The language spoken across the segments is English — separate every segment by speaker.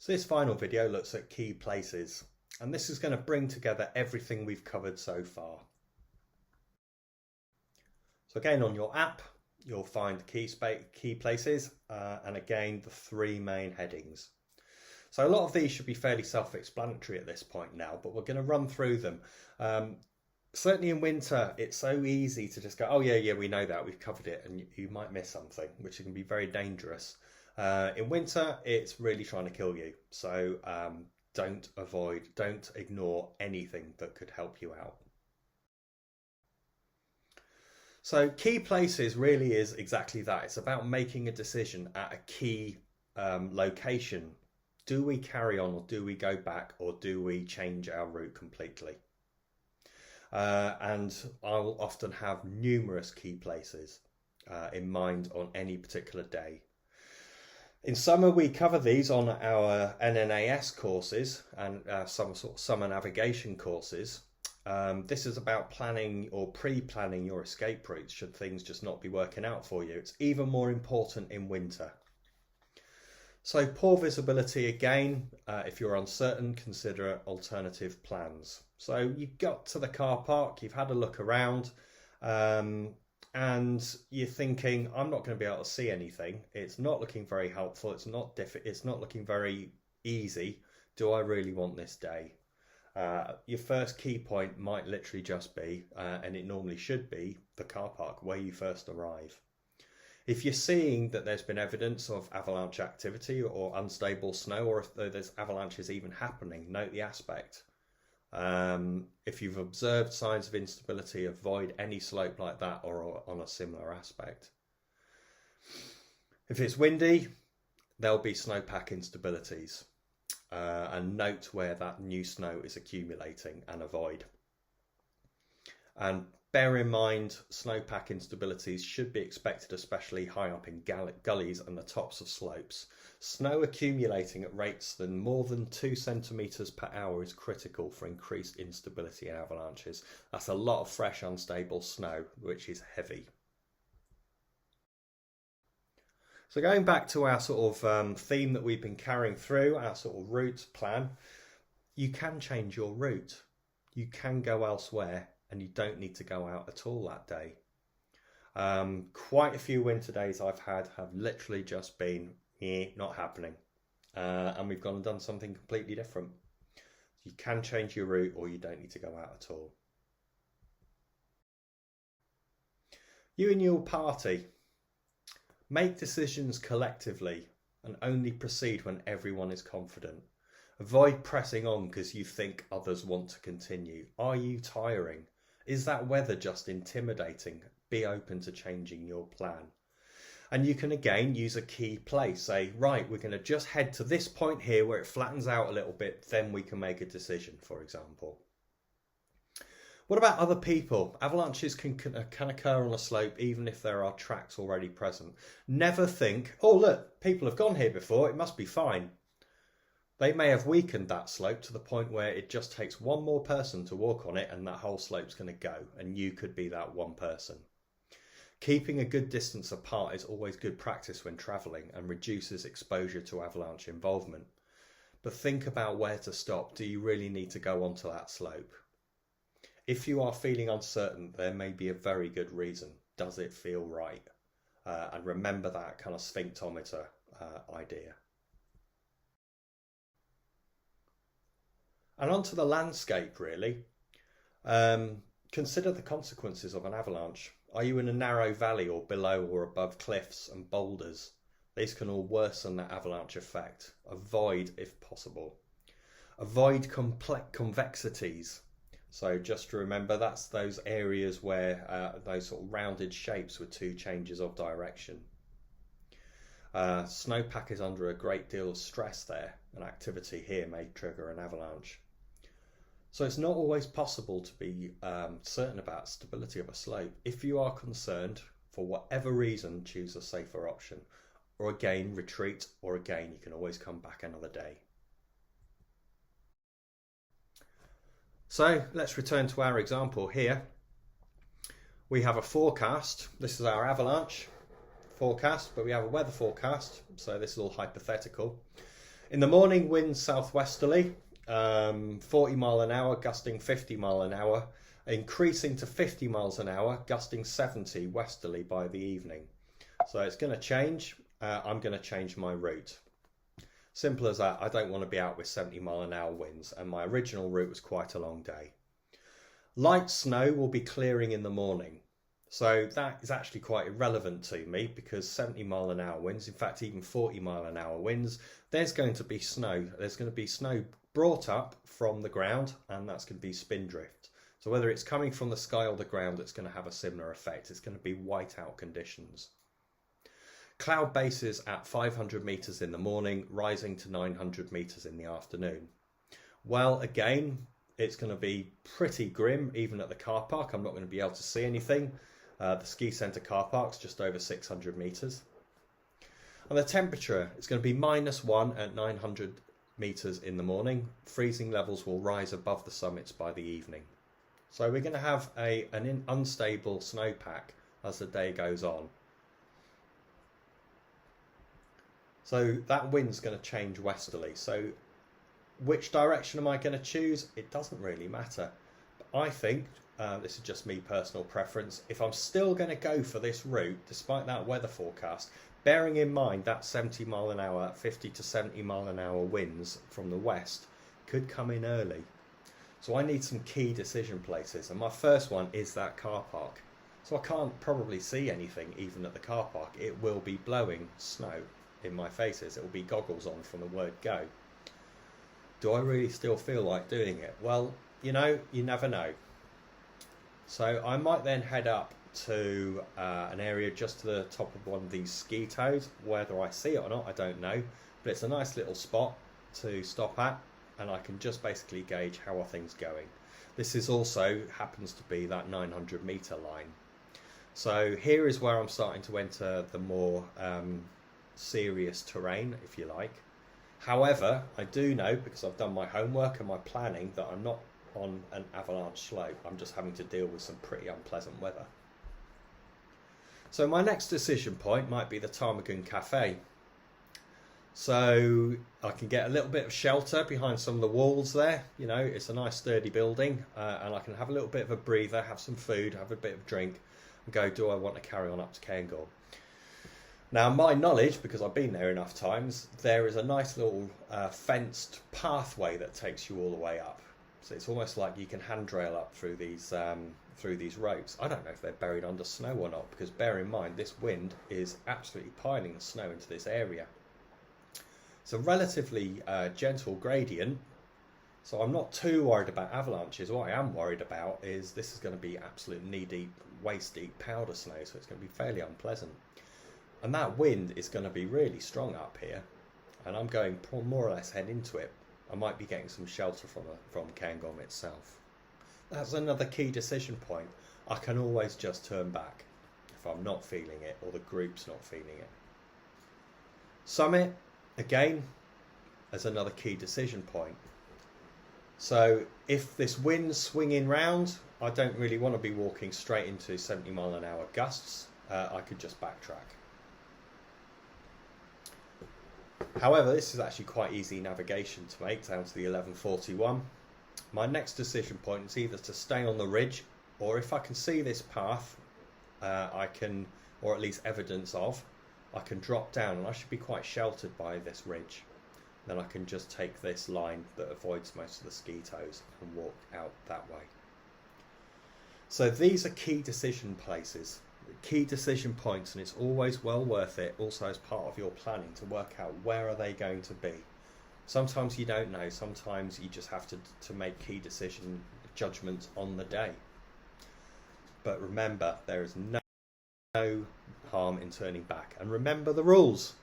Speaker 1: So this final video looks at key places, and this is going to bring together everything we've covered so far. So again, on your app, you'll find key places, and again, the three main headings. So a lot of these should be fairly self-explanatory at this point now, but we're going to run through them. Certainly in winter, it's so easy to just go, oh yeah, we know that, we've covered it, and you might miss something, which can be very dangerous. In winter, it's really trying to kill you. So don't ignore anything that could help you out. So key places really is exactly that. It's about making a decision at a key location. Do we carry on, or do we go back, or do we change our route completely? And I'll often have numerous key places in mind on any particular day. In summer, we cover these on our NNAS courses and some sort of summer navigation courses. This is about planning or pre-planning your escape routes should things just not be working out for you. It's even more important in winter. So poor visibility again, if you're uncertain, consider alternative plans. So you've got to the car park, you've had a look around, and you're thinking, I'm not going to be able to see anything. It's not looking very helpful. It's not looking very easy. Do I really want this day? Your first key point might literally just be, and it normally should be, the car park where you first arrive. If you're seeing that there's been evidence of avalanche activity or unstable snow, or if there's avalanches even happening, note the aspect. If you've observed signs of instability, avoid any slope like that or on a similar aspect. If it's windy, there'll be snowpack instabilities. And note where that new snow is accumulating and avoid. And bear in mind, snowpack instabilities should be expected especially high up in gullies and the tops of slopes. Snow accumulating at rates than more than 2 centimetres per hour is critical for increased instability and avalanches. That's a lot of fresh, unstable snow, which is heavy. So going back to our sort of theme that we've been carrying through, our sort of route plan, you can change your route. You can go elsewhere, and you don't need to go out at all that day. Quite a few winter days I've had have literally just been not happening, and we've gone and done something completely different. You can change your route, or you don't need to go out at all. You and your party. Make decisions collectively and only proceed when everyone is confident. Avoid pressing on because you think others want to continue. Are you tiring? Is that weather just intimidating? Be open to changing your plan. And you can again use a key place. Say, right, we're going to just head to this point here where it flattens out a little bit, then we can make a decision, for example. What about other people? Avalanches can occur on a slope even if there are tracks already present. Never think, oh look, people have gone here before, it must be fine. They may have weakened that slope to the point where it just takes one more person to walk on it and that whole slope's going to go, and you could be that one person. Keeping a good distance apart is always good practice when travelling and reduces exposure to avalanche involvement. But think about where to stop. Do you really need to go onto that slope? If you are feeling uncertain, there may be a very good reason. Does it feel right? And remember that kind of sphinctometer idea. And onto the landscape, really. Consider the consequences of an avalanche. Are you in a narrow valley or below or above cliffs and boulders? These can all worsen that avalanche effect. Avoid if possible. Avoid convexities. So just to remember, that's those areas where those sort of rounded shapes with two changes of direction. Snowpack is under a great deal of stress there, and activity here may trigger an avalanche. So it's not always possible to be certain about stability of a slope. If you are concerned, for whatever reason, choose a safer option. Or again, retreat, or again, you can always come back another day. So let's return to our example here. We have a forecast. This is our avalanche forecast, but we have a weather forecast. So this is all hypothetical. In the morning, winds southwesterly, 40 mile an hour, gusting 50 mile an hour, increasing to 50 miles an hour, gusting 70 westerly by the evening. So it's going to change. I'm going to change my route. Simple as that. I don't want to be out with 70 mile an hour winds, and my original route was quite a long day. Light snow will be clearing in the morning. So that is actually quite irrelevant to me, because 70 mile an hour winds, in fact even 40 mile an hour winds, there's going to be snow. There's going to be snow brought up from the ground, and that's going to be spindrift. So whether it's coming from the sky or the ground, it's going to have a similar effect. It's going to be whiteout conditions. Cloud bases at 500 metres in the morning, rising to 900 metres in the afternoon. Well, again, it's going to be pretty grim, even at the car park. I'm not going to be able to see anything. The ski centre car park's just over 600 metres. And the temperature is going to be -1 at 900 metres in the morning. Freezing levels will rise above the summits by the evening. So we're going to have an unstable snowpack as the day goes on. So that wind's going to change westerly. So which direction am I going to choose? It doesn't really matter. But I think, this is just me personal preference, if I'm still going to go for this route, despite that weather forecast, bearing in mind that 70 mile an hour, 50 to 70 mile an hour winds from the west could come in early. So I need some key decision places, and my first one is that car park. So I can't probably see anything even at the car park. It will be blowing snow in my faces. It will be goggles on from the word go. Do I really still feel like doing it? Well, you know, you never know. So I might then head up to an area just to the top of one of these ski toes. Whether I see it or not, I don't know. But it's a nice little spot to stop at, and I can just basically gauge how are things going. This is also happens to be that 900 metre line. So here is where I'm starting to enter the more serious terrain, if you like. However, I do know, because I've done my homework and my planning, that I'm not on an avalanche slope. I'm just having to deal with some pretty unpleasant weather. So my next decision point might be the Ptarmigan Cafe. So I can get a little bit of shelter behind some of the walls there. You know, it's a nice sturdy building, and I can have a little bit of a breather, have some food, have a bit of drink, and go, do I want to carry on up to Cairngorm? Now, my knowledge, because I've been there enough times, there is a nice little fenced pathway that takes you all the way up. So it's almost like you can handrail up through these ropes. I don't know if they're buried under snow or not, because bear in mind, this wind is absolutely piling snow into this area. It's a relatively gentle gradient, so I'm not too worried about avalanches. What I am worried about is this is going to be absolute knee-deep, waist-deep powder snow, so it's going to be fairly unpleasant. And that wind is going to be really strong up here, and I'm going more or less head into it. I might be getting some shelter from Cairngorm itself. That's another key decision point. I can always just turn back if I'm not feeling it or the group's not feeling it. Summit, again, as another key decision point. So if this wind's swinging round, I don't really want to be walking straight into 70 mile an hour gusts. I could just backtrack. However, this is actually quite easy navigation to make down to the 1141. My next decision point is either to stay on the ridge, or if I can see this path, I can, or at least evidence of, I can drop down, and I should be quite sheltered by this ridge. Then I can just take this line that avoids most of the ski toes and walk out that way. So these are key decision places, key decision points, and it's always well worth it also as part of your planning to work out where are they going to be. Sometimes you don't know, sometimes you just have to make key decision judgments on the day. But remember, there is no harm in turning back, and remember the rules.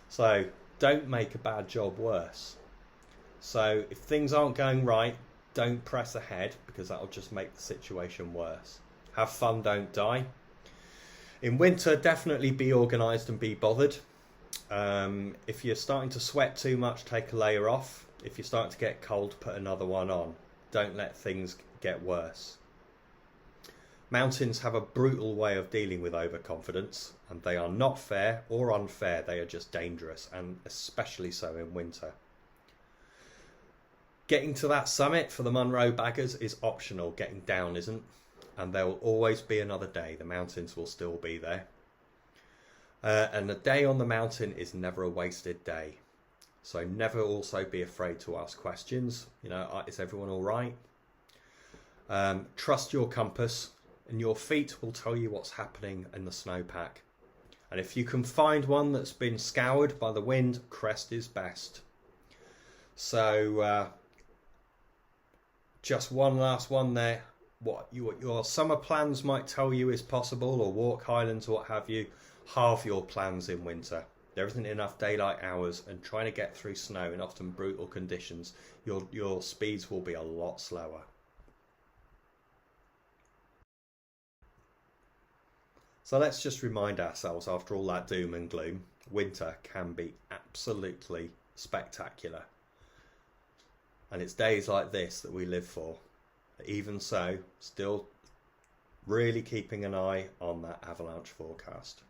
Speaker 1: So don't make a bad job worse. So if things aren't going right, don't press ahead, because that'll just make the situation worse. Have fun, don't die. In winter, definitely be organised and be bothered. If you're starting to sweat too much, take a layer off. If you're starting to get cold, put another one on. Don't let things get worse. Mountains have a brutal way of dealing with overconfidence, and they are not fair or unfair, they are just dangerous, and especially so in winter. Getting to that summit for the Munro baggers is optional. Getting down isn't. And there will always be another day. The mountains will still be there. And a day on the mountain is never a wasted day. So never also be afraid to ask questions. You know, is everyone all right? Trust your compass, and your feet will tell you what's happening in the snowpack. And if you can find one that's been scoured by the wind, crest is best. So just one last one there. What your summer plans might tell you is possible, or walk highlands or what have you, halve your plans in winter. There isn't enough daylight hours, and trying to get through snow in often brutal conditions, your speeds will be a lot slower. So let's just remind ourselves, after all that doom and gloom, winter can be absolutely spectacular. And it's days like this that we live for. Even so, still really keeping an eye on that avalanche forecast.